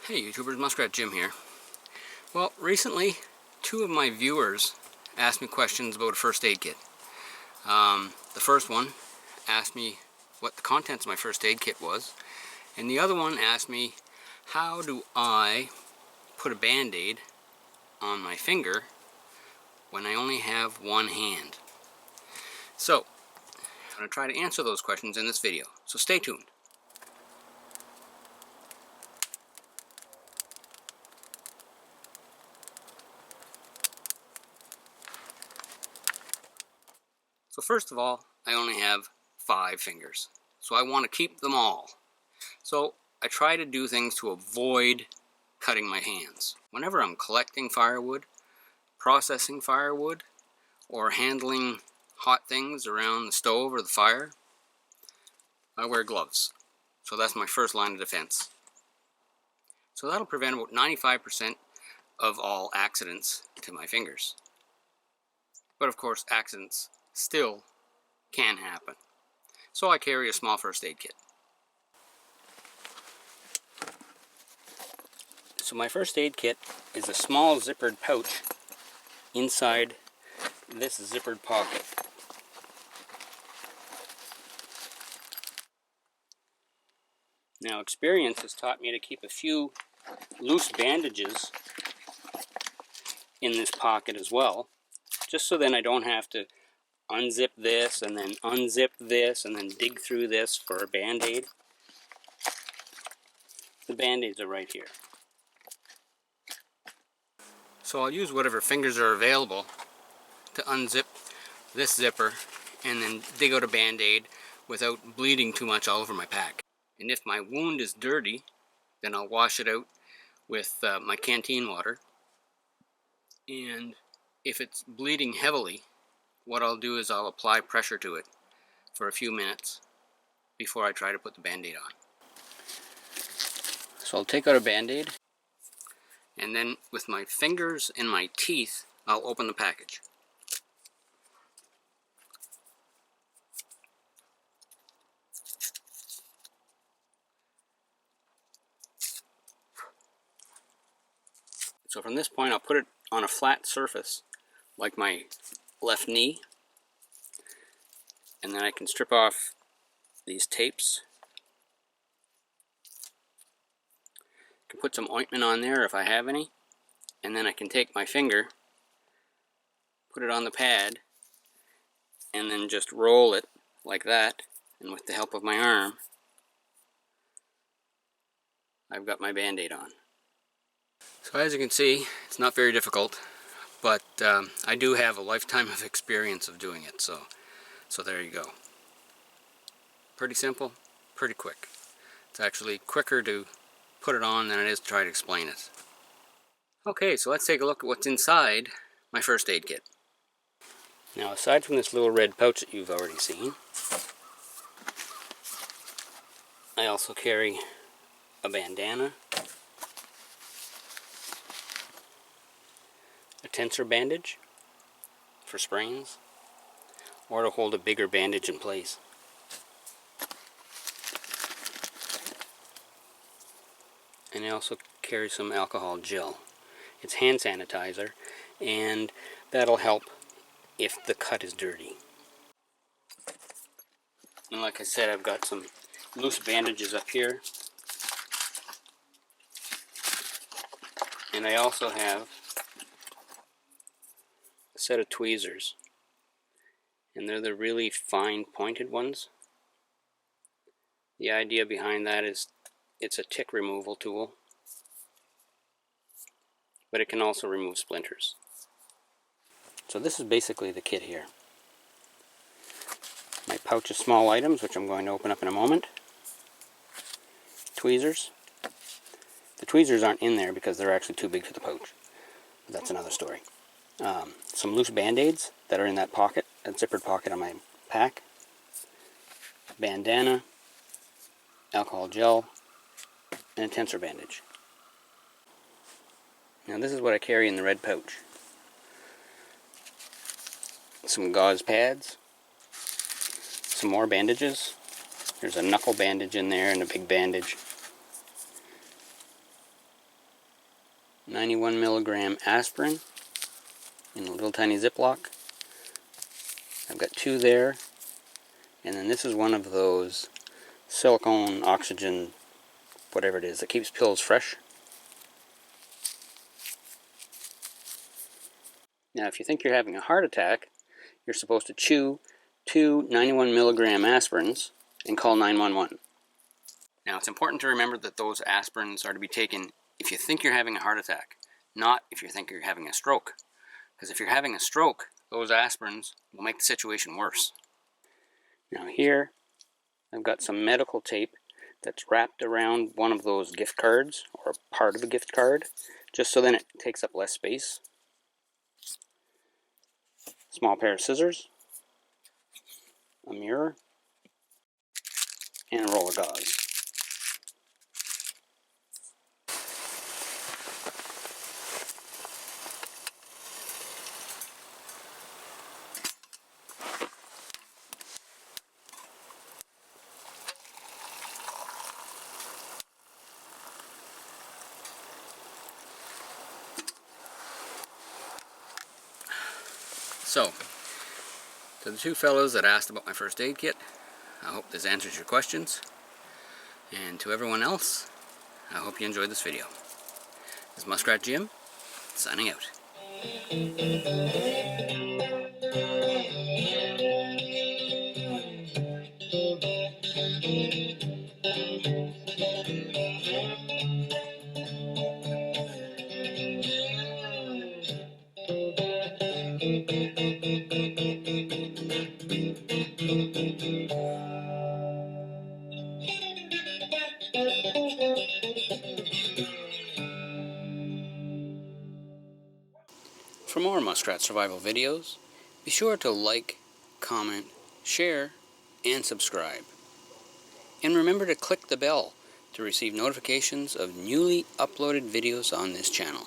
Hey YouTubers, Muskrat Jim here. Well, recently, two of my viewers asked me questions about a first aid kit. The first one asked me what the contents of my first aid kit was, and the other one asked me, how do I put a band-aid on my finger when I only have one hand? So, I'm going to try to answer those questions in this video, so stay tuned. So first of all, I only have 5 fingers, so I want to keep them all. So I try to do things to avoid cutting my hands. Whenever I'm collecting firewood, processing firewood, or handling hot things around the stove or the fire, I wear gloves. So that's my first line of defense. So that'll prevent about 95% of all accidents to my fingers. But of course, accidents still can happen. So I carry a small first aid kit. So my first aid kit is a small zippered pouch inside this zippered pocket. Now experience has taught me to keep a few loose bandages in this pocket as well, just so then I don't have to unzip this and then unzip this and then dig through this for a band-aid. The band-aids are right here. So I'll use whatever fingers are available to unzip this zipper and then dig out a band-aid without bleeding too much all over my pack. And if my wound is dirty, then I'll wash it out with my canteen water. And if it's bleeding heavily, what I'll do is I'll apply pressure to it for a few minutes before I try to put the band-aid on. So I'll take out a band-aid, and then with my fingers and my teeth, I'll open the package. So from this point, I'll put it on a flat surface, like my left knee, and then I can strip off these tapes. I can put some ointment on there if I have any, and then I can take my finger, put it on the pad, and then just roll it like that, and with the help of my arm, I've got my band-aid on. So as you can see, it's not very difficult, but I do have a lifetime of experience of doing it, so there you go. Pretty simple, pretty quick. It's actually quicker to put it on than it is to try to explain it. Okay, so let's take a look at what's inside my first aid kit. Now, aside from this little red pouch that you've already seen, I also carry a bandana, a tensor bandage for sprains, or to hold a bigger bandage in place. And I also carry some alcohol gel. It's hand sanitizer, and that'll help if the cut is dirty. And like I said, I've got some loose bandages up here. And I also have a set of tweezers. And they're the really fine pointed ones. The idea behind that is it's a tick removal tool, but it can also remove splinters. So this is basically the kit here. My pouch of small items, which I'm going to open up in a moment. Tweezers. The tweezers aren't in there because they're actually too big for the pouch. But that's another story. Some loose band-aids that are in that pocket, that zippered pocket on my pack. Bandana, alcohol gel, and a tensor bandage. Now this is what I carry in the red pouch. Some gauze pads, some more bandages. There's a knuckle bandage in there and a big bandage. 91 milligram aspirin in a little tiny Ziploc. I've got 2 there, and then this is one of those silicone oxygen, whatever it is, that keeps pills fresh. Now, if you think you're having a heart attack, you're supposed to chew 2 91 milligram aspirins and call 911. Now, it's important to remember that those aspirins are to be taken if you think you're having a heart attack, not if you think you're having a stroke. Because if you're having a stroke, those aspirins will make the situation worse. Now here, I've got some medical tape that's wrapped around one of those gift cards, or part of a gift card, just so then it takes up less space. Small pair of scissors, a mirror, and a roll of gauze. So, to the 2 fellows that asked about my first aid kit, I hope this answers your questions. And to everyone else, I hope you enjoyed this video. This is Muskrat Jim, signing out. For more Muskrat survival videos, be sure to like, comment, share, and subscribe. And remember to click the bell to receive notifications of newly uploaded videos on this channel.